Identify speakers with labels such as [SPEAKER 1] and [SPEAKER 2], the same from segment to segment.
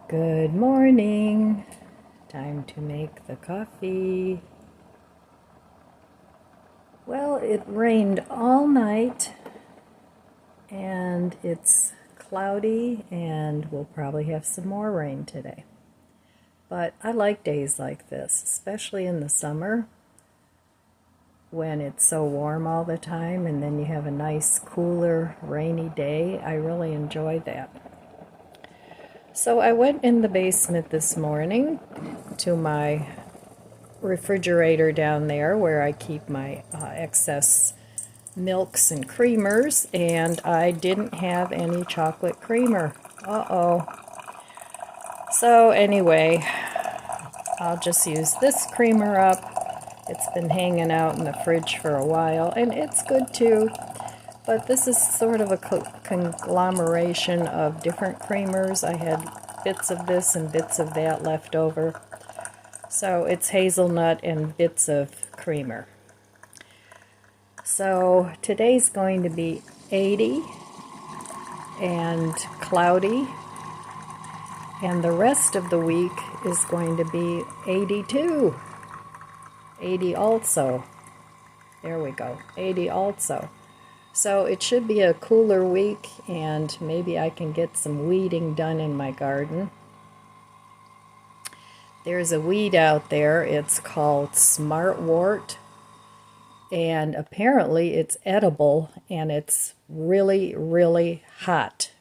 [SPEAKER 1] Good morning. Time to make the coffee. Well, it rained all night and it's cloudy and we'll probably have some more rain today. But I like days like this, especially in the summer when it's so warm all the time and then you have a nice cooler rainy day. I really enjoy that. So I went in the basement this morning to my refrigerator down there where I keep my excess milks and creamers, and I didn't have any chocolate creamer. Uh-oh. So anyway, I'll just use this creamer up. It's been hanging out in the fridge for a while, and it's good too. But this is sort of a conglomeration of different creamers. I had bits of this and bits of that left over. So it's hazelnut and bits of creamer. So today's going to be 80 and cloudy. And the rest of the week is going to be 82. 80 also. There we go. 80 also. So it should be a cooler week, and maybe I can get some weeding done in my garden. There's a weed out there. It's called smartwort, and apparently it's edible, and it's really, really hot.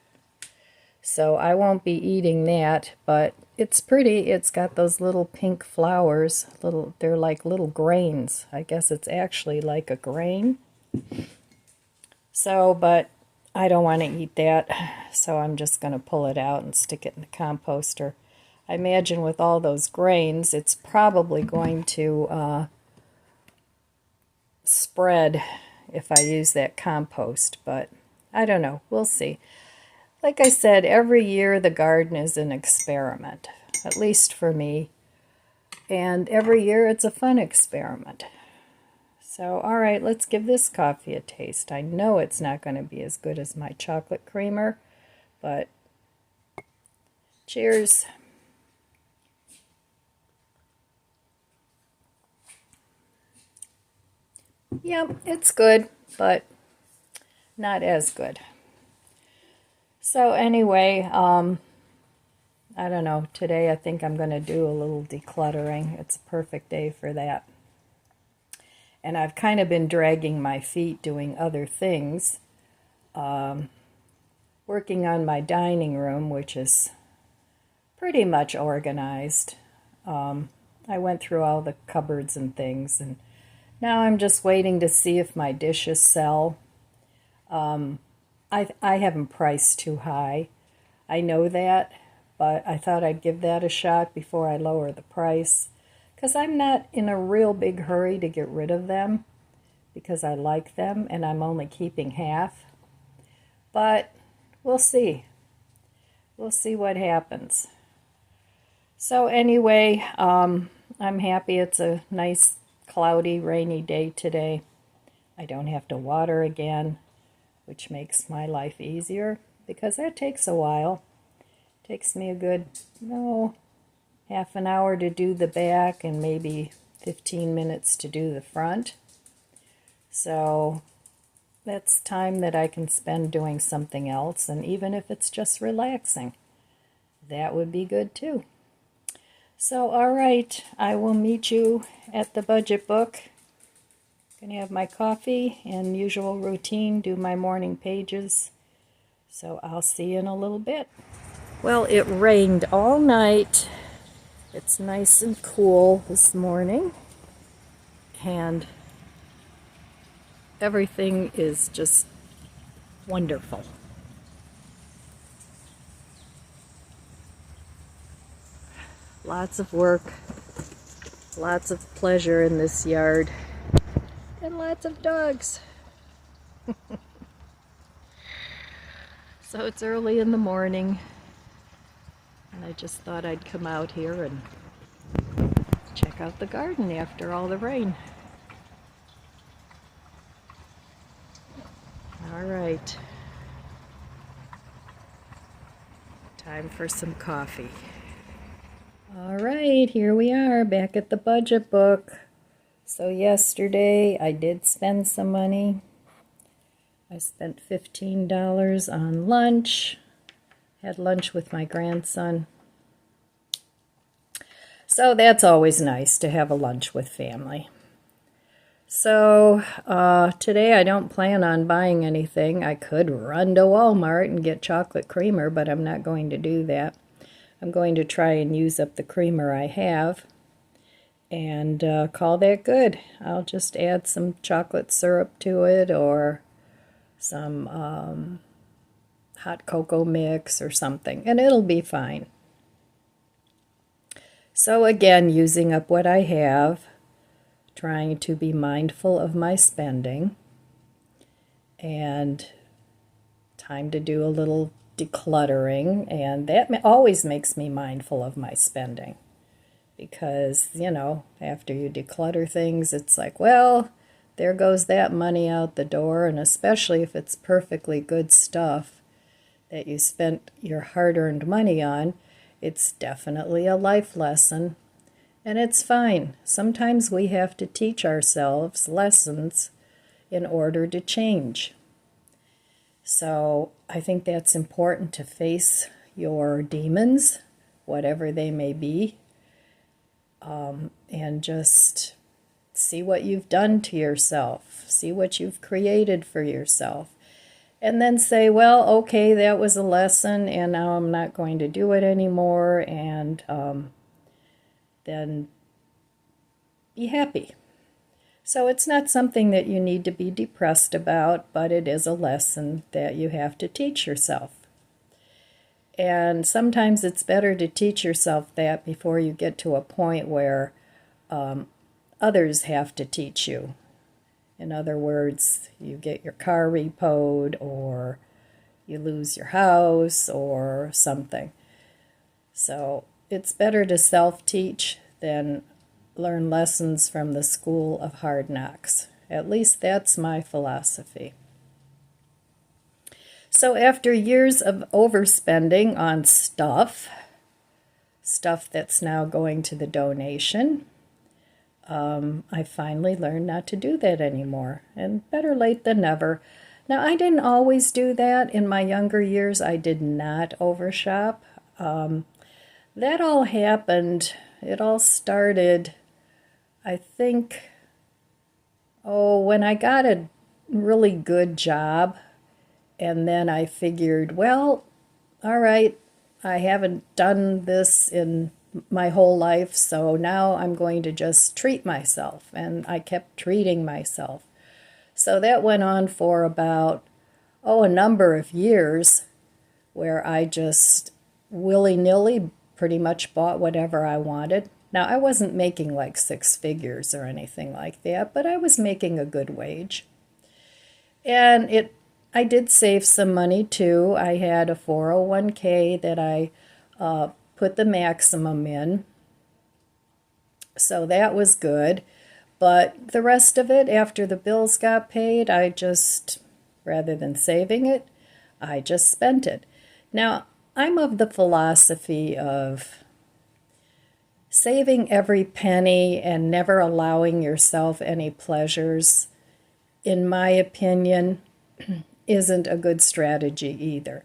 [SPEAKER 1] So I won't be eating that, but it's pretty. It's got those little pink flowers. They're like little grains. I guess it's actually like a grain. So, but I don't want to eat that, so I'm just going to pull it out and stick it in the composter. I imagine with all those grains, it's probably going to spread if I use that compost, but I don't know. We'll see. Like I said, every year the garden is an experiment, at least for me, and every year it's a fun experiment. So, all right, let's give this coffee a taste. I know it's not going to be as good as my chocolate creamer, but cheers. Yep, it's good, but not as good. So anyway, I don't know. Today I think I'm going to do a little decluttering. It's a perfect day for that. And I've kind of been dragging my feet doing other things, working on my dining room, which is pretty much organized. I went through all the cupboards and things, and now I'm just waiting to see if my dishes sell. I haven't priced too high. I know that, but I thought I'd give that a shot before I lower the price, because I'm not in a real big hurry to get rid of them, because I like them, and I'm only keeping half. But we'll see. We'll see what happens. So anyway, I'm happy it's a nice, cloudy, rainy day today. I don't have to water again, which makes my life easier, because that takes a while. It takes me a good, half an hour to do the back and maybe 15 minutes to do the front. So that's time that I can spend doing something else, and even if it's just relaxing, that would be good too. So, all right, I will meet you at the budget book. I'm going to have my coffee and usual routine, do my morning pages. So I'll see you in a little bit. Well, it rained all night. It's nice and cool this morning, and everything is just wonderful. Lots of work, lots of pleasure in this yard, and lots of dogs. So it's early in the morning, and I just thought I'd come out here and check out the garden after all the rain. All right. Time for some coffee. All right, here we are back at the budget book. So yesterday I did spend some money. I spent $15 on lunch. Had lunch with my grandson. So that's always nice to have a lunch with family. So today I don't plan on buying anything. I could run to Walmart and get chocolate creamer, but I'm not going to do that. I'm going to try and use up the creamer I have and call that good. I'll just add some chocolate syrup to it or some hot cocoa mix or something, and it'll be fine. So again, using up what I have, trying to be mindful of my spending, and time to do a little decluttering, and that always makes me mindful of my spending because, you know, after you declutter things, it's like, well, there goes that money out the door, and especially if it's perfectly good stuff that you spent your hard-earned money on, it's definitely a life lesson, and it's fine. Sometimes we have to teach ourselves lessons in order to change. So I think that's important to face your demons, whatever they may be, and just see what you've done to yourself, see what you've created for yourself, and then say, well, okay, that was a lesson, and now I'm not going to do it anymore, and then be happy. So it's not something that you need to be depressed about, but it is a lesson that you have to teach yourself. And sometimes it's better to teach yourself that before you get to a point where others have to teach you. In other words, you get your car repoed or you lose your house or something. So it's better to self-teach than learn lessons from the school of hard knocks. At least that's my philosophy. So after years of overspending on stuff that's now going to the donation, I finally learned not to do that anymore, and better late than never. Now, I didn't always do that. In my younger years, I did not overshop. That all happened, it all started, I think, when I got a really good job, and then I figured, well, all right, I haven't done this in my whole life, so now I'm going to just treat myself, and I kept treating myself. So that went on for about, a number of years, where I just willy-nilly pretty much bought whatever I wanted. Now, I wasn't making like 6 figures or anything like that, but I was making a good wage. And I did save some money too. I had a 401k that I put the maximum in, so that was good. But the rest of it, after the bills got paid, I just, rather than saving it, I just spent it. Now, I'm of the philosophy of saving every penny and never allowing yourself any pleasures, in my opinion, isn't a good strategy either.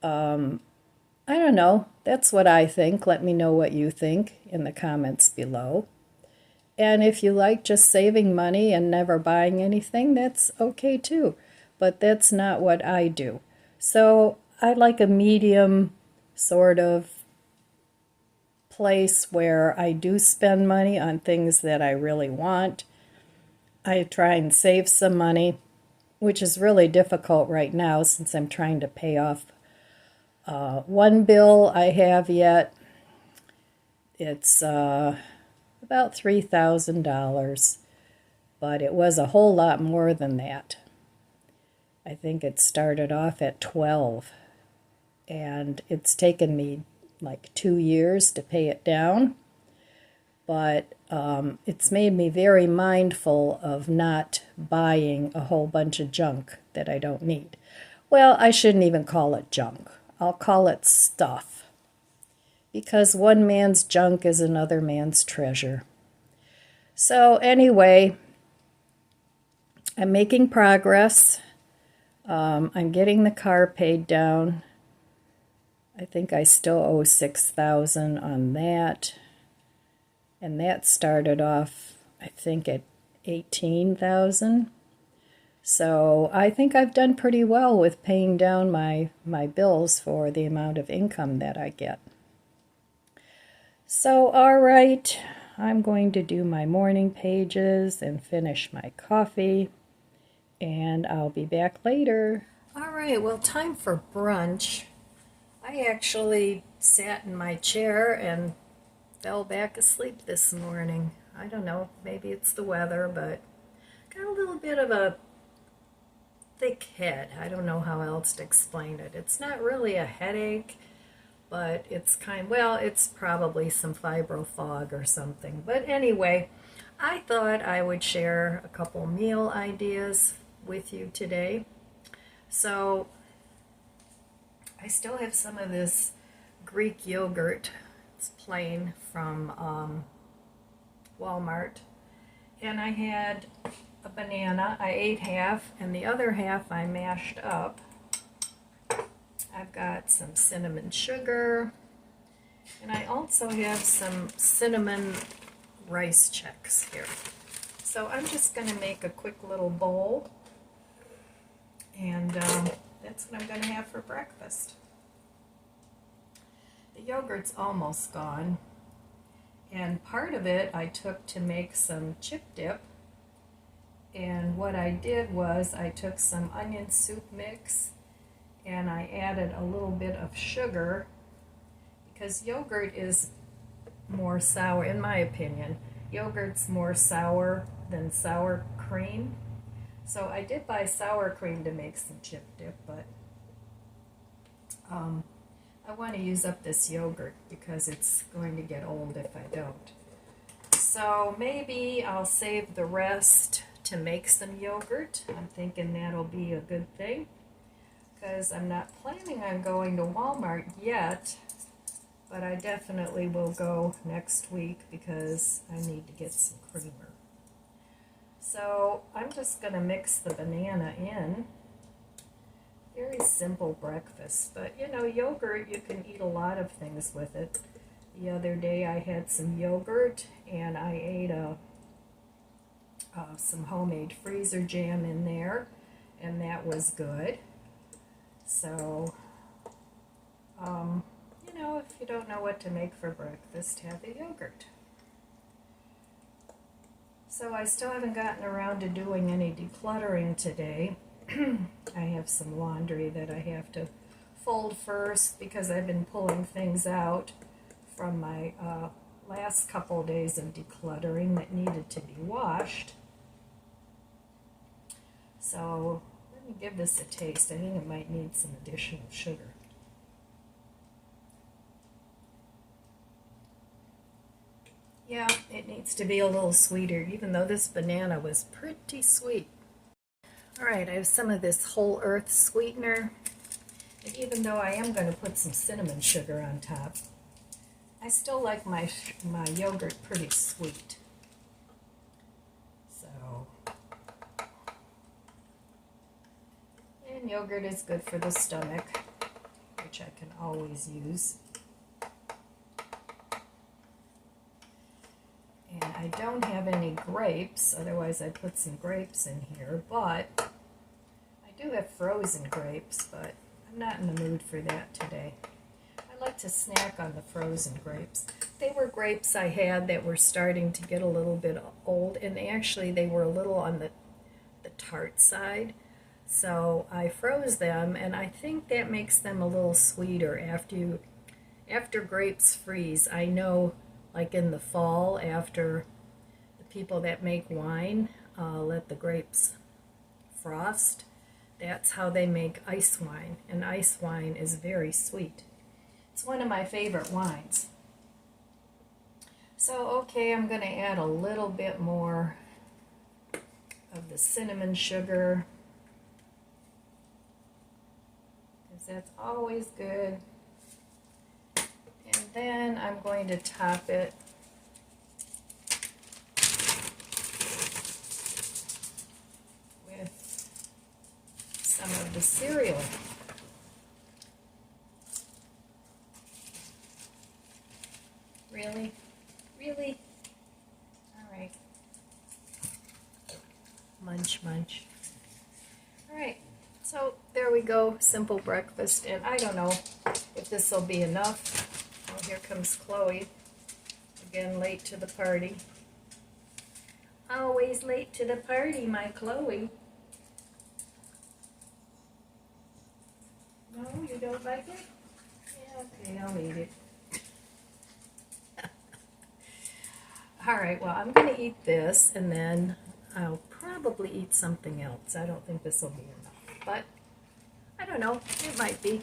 [SPEAKER 1] I don't know. That's what I think. Let me know what you think in the comments below. And if you like just saving money and never buying anything, that's okay too. But that's not what I do. So I like a medium sort of place where I do spend money on things that I really want. I try and save some money, which is really difficult right now since I'm trying to pay off one bill I have yet. It's about $3,000, but it was a whole lot more than that. I think it started off at 12, and it's taken me like 2 years to pay it down, but it's made me very mindful of not buying a whole bunch of junk that I don't need. Well, I shouldn't even call it junk. I'll call it stuff, because one man's junk is another man's treasure. So anyway, I'm making progress. I'm getting the car paid down. I think I still owe $6,000 on that. And that started off, I think, at $18,000. So I think I've done pretty well with paying down my bills for the amount of income that I get. So, all right, I'm going to do my morning pages and finish my coffee, and I'll be back later. All right, well, time for brunch. I actually sat in my chair and fell back asleep this morning. I don't know, maybe it's the weather, but got a little bit of a thick head. I don't know how else to explain it. It's not really a headache, but it's it's probably some fibro fog or something. But anyway, I thought I would share a couple meal ideas with you today. So I still have some of this Greek yogurt. It's plain from Walmart. And I had a banana. I ate half, and the other half I mashed up. I've got some cinnamon sugar, and I also have some cinnamon rice checks here. So I'm just going to make a quick little bowl, and that's what I'm going to have for breakfast. The yogurt's almost gone, and part of it I took to make some chip dip. And what I did was I took some onion soup mix and I added a little bit of sugar, because yogurt is more sour, in my opinion. Yogurt's more sour than sour cream. So I did buy sour cream to make some chip dip, but I want to use up this yogurt because it's going to get old if I don't. So maybe I'll save the rest to make some yogurt. I'm thinking that'll be a good thing, because I'm not planning on going to Walmart yet, but I definitely will go next week because I need to get some creamer. So I'm just going to mix the banana in. Very simple breakfast, but you know, yogurt, you can eat a lot of things with it. The other day I had some yogurt and I ate some homemade freezer jam in there, and that was good. So, you know, if you don't know what to make for breakfast, have a yogurt. So I still haven't gotten around to doing any decluttering today. I have some laundry that I have to fold first because I've been pulling things out from my last couple days of decluttering that needed to be washed. So let me give this a taste. I think it might need some additional sugar. Yeah, it needs to be a little sweeter, even though this banana was pretty sweet. Alright, I have some of this whole earth sweetener, and even though I am going to put some cinnamon sugar on top, I still like my yogurt pretty sweet. So, and yogurt is good for the stomach, which I can always use. And I don't have any grapes, otherwise I'd put some grapes in here, but I do have frozen grapes, but I'm not in the mood for that today. I like to snack on the frozen grapes. They were grapes I had that were starting to get a little bit old, and actually they were a little on the tart side. So I froze them, and I think that makes them a little sweeter after grapes freeze. I know, like in the fall, after the people that make wine let the grapes frost, that's how they make ice wine, and ice wine is very sweet. It's one of my favorite wines. So, okay, I'm going to add a little bit more of the cinnamon sugar, That's always good. And then I'm going to top it with some of the cereal. Really? Really? All right. Munch, munch. All right. So there we go, simple breakfast, and I don't know if this will be enough. Oh, here comes Chloe, again late to the party. Always late to the party, my Chloe. No, you don't like it? Yeah, okay, I'll eat it. All right, well, I'm going to eat this, and then I'll probably eat something else. I don't think this will be enough, but I don't know. It might be.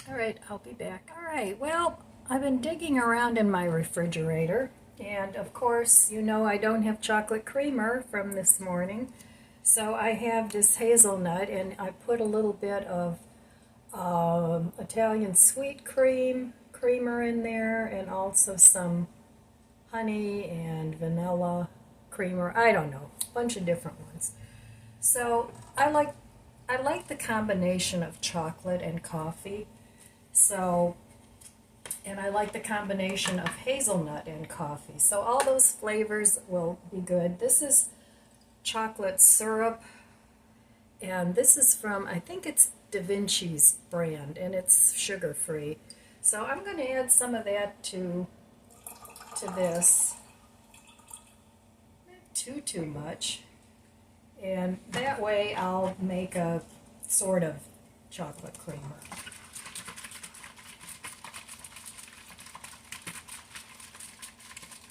[SPEAKER 1] All right, I'll be back. All right, well, I've been digging around in my refrigerator, and of course, you know I don't have chocolate creamer from this morning, so I have this hazelnut, and I put a little bit of Italian sweet creamer in there, and also some honey and vanilla creamer. I don't know, a bunch of different ones. So I like the combination of chocolate and coffee. So, and I like the combination of hazelnut and coffee. So all those flavors will be good. This is chocolate syrup, and this is from, I think it's Da Vinci's brand, and it's sugar-free. So I'm going to add some of that to this. Not too much. And that way I'll make a sort of chocolate creamer.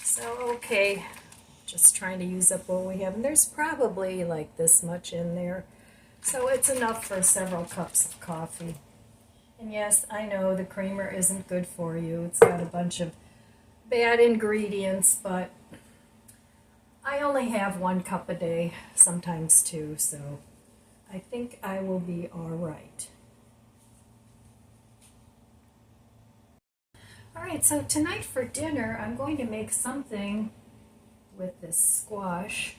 [SPEAKER 1] So, okay, just trying to use up what we have. And there's probably like this much in there. So it's enough for several cups of coffee. And yes, I know the creamer isn't good for you. It's got a bunch of bad ingredients, but I only have 1 cup a day, sometimes 2, so I think I will be all right. All right, so tonight for dinner, I'm going to make something with this squash.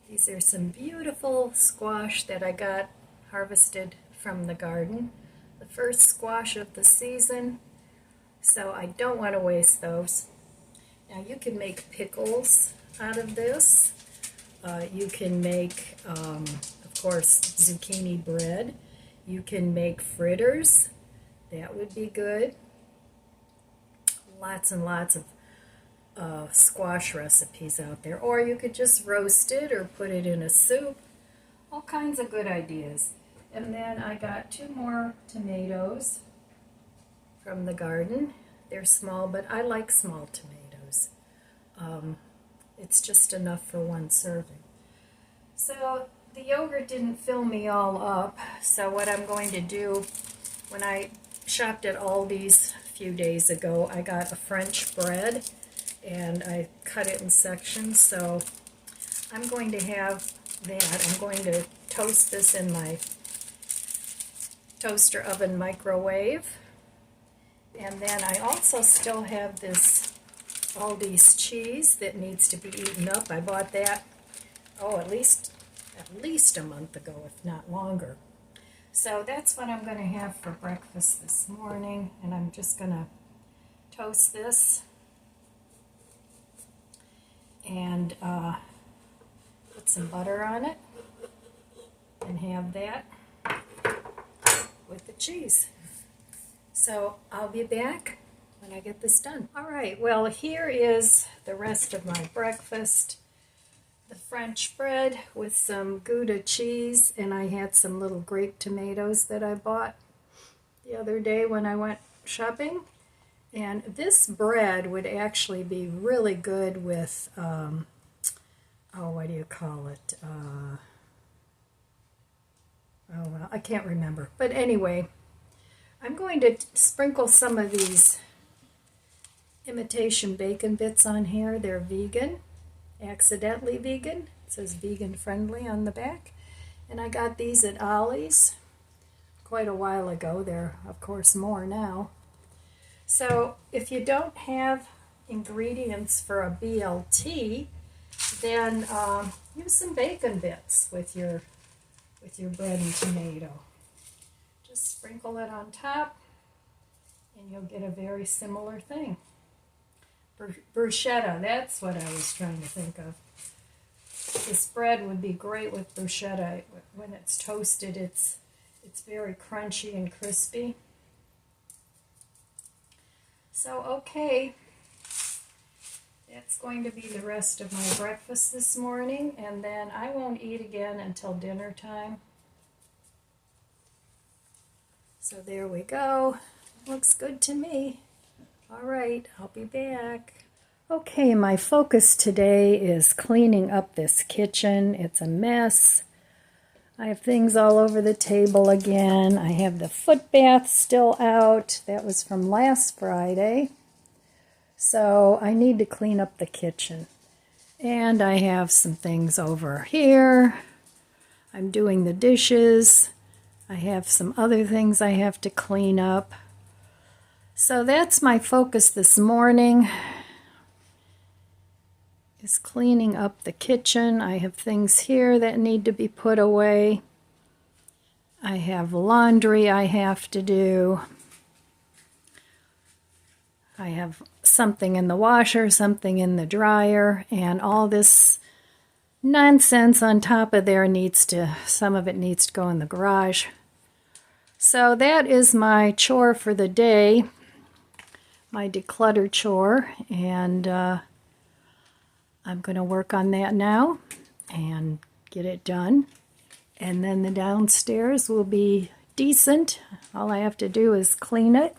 [SPEAKER 1] These are some beautiful squash that I got harvested from the garden. The first squash of the season, so I don't want to waste those. Now you can make pickles out of this. You can make, of course, zucchini bread. You can make fritters. That would be good. Lots and lots of squash recipes out there. Or you could just roast it or put it in a soup. All kinds of good ideas. And then I got 2 more tomatoes from the garden. They're small, but I like small tomatoes. It's just enough for 1 serving. So the yogurt didn't fill me all up, so what I'm going to do, when I shopped at Aldi's a few days ago, I got a French bread, and I cut it in sections, so I'm going to have that. I'm going to toast this in my toaster oven microwave. And then I also still have this Aldi's cheese that needs to be eaten up. I bought that, at least a month ago, if not longer. So that's what I'm going to have for breakfast this morning, and I'm just going to toast this and put some butter on it and have that with the cheese. So I'll be back when I get this done. All right, well, here is the rest of my breakfast. The French bread with some Gouda cheese, and I had some little grape tomatoes that I bought the other day when I went shopping. And this bread would actually be really good with, what do you call it? Well, I can't remember. But anyway, I'm going to sprinkle some of these imitation bacon bits on here. They're vegan, accidentally vegan. It says vegan friendly on the back. And I got these at Ollie's. Of quite a while ago. There are, of course, more now. So if you don't have ingredients for a BLT, then use some bacon bits with your bread and tomato. Just sprinkle it on top, and you'll get a very similar thing. Bruschetta, that's what I was trying to think of. This bread would be great with bruschetta. When it's toasted, it's very crunchy and crispy. So, okay, that's going to be the rest of my breakfast this morning, and then I won't eat again until dinner time. So there we go. Looks good to me. All right, I'll be back. Okay, my focus today is cleaning up this kitchen. It's a mess. I have things all over the table again. I have the foot bath still out. That was from last Friday. So I need to clean up the kitchen. And I have some things over here. I'm doing the dishes. I have some other things I have to clean up. So that's my focus this morning, is cleaning up the kitchen. I have things here that need to be put away. I have laundry I have to do. I have something in the washer, something in the dryer, and all this nonsense on top of there some of it needs to go in the garage. So that is my chore for the day, my declutter chore, and I'm going to work on that now and get it done. And then the downstairs will be decent. All I have to do is clean it,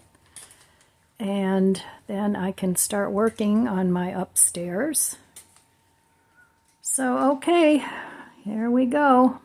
[SPEAKER 1] and then I can start working on my upstairs. So, okay, here we go.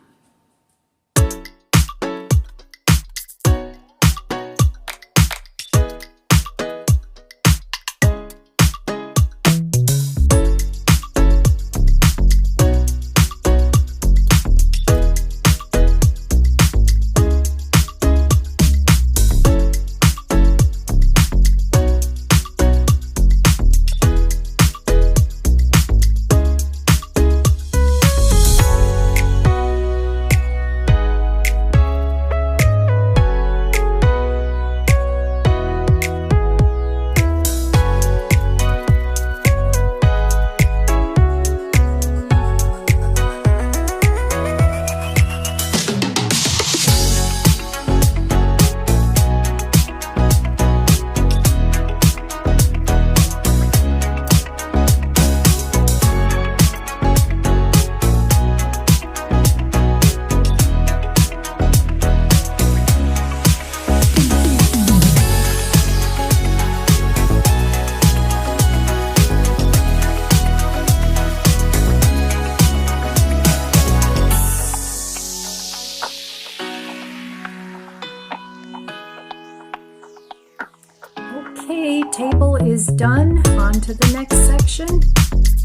[SPEAKER 1] Okay, table is done. On to the next section.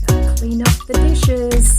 [SPEAKER 1] Gotta clean up the dishes.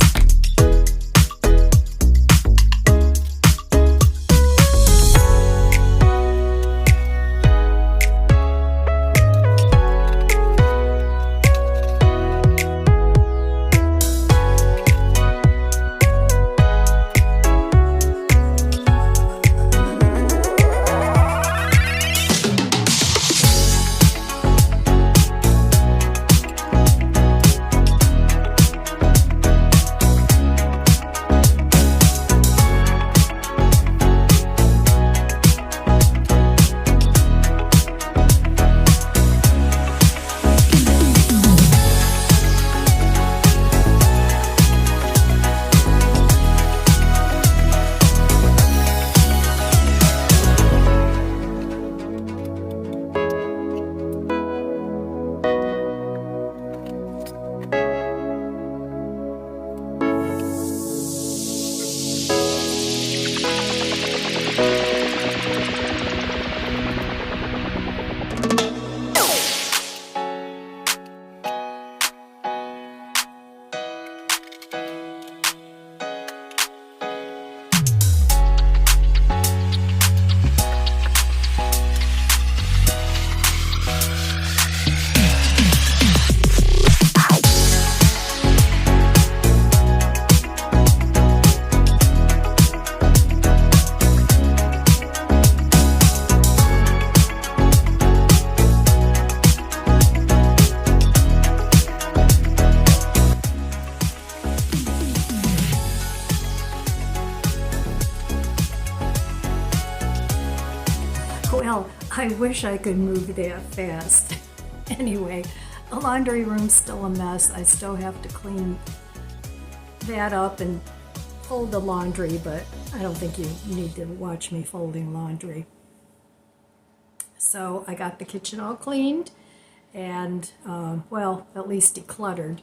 [SPEAKER 1] wish I could move that fast. Anyway, the laundry room's still a mess. I still have to clean that up and fold the laundry, but I don't think you need to watch me folding laundry. So I got the kitchen all cleaned and, well, at least decluttered.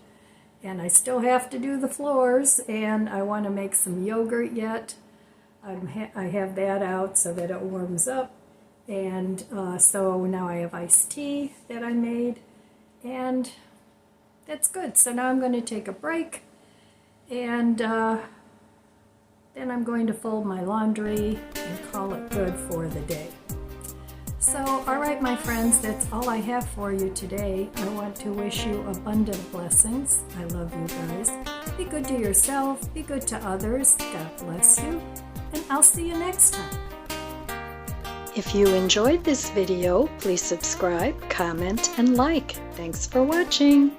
[SPEAKER 1] And I still have to do the floors, and I want to make some yogurt yet. I have that out so that it warms up. And so now I have iced tea that I made, and that's good. So now I'm going to take a break, and then I'm going to fold my laundry and call it good for the day. So, all right, my friends, that's all I have for you today. I want to wish you abundant blessings. I love you guys. Be good to yourself. Be good to others. God bless you. And I'll see you next time. If you enjoyed this video, please subscribe, comment, and like. Thanks for watching.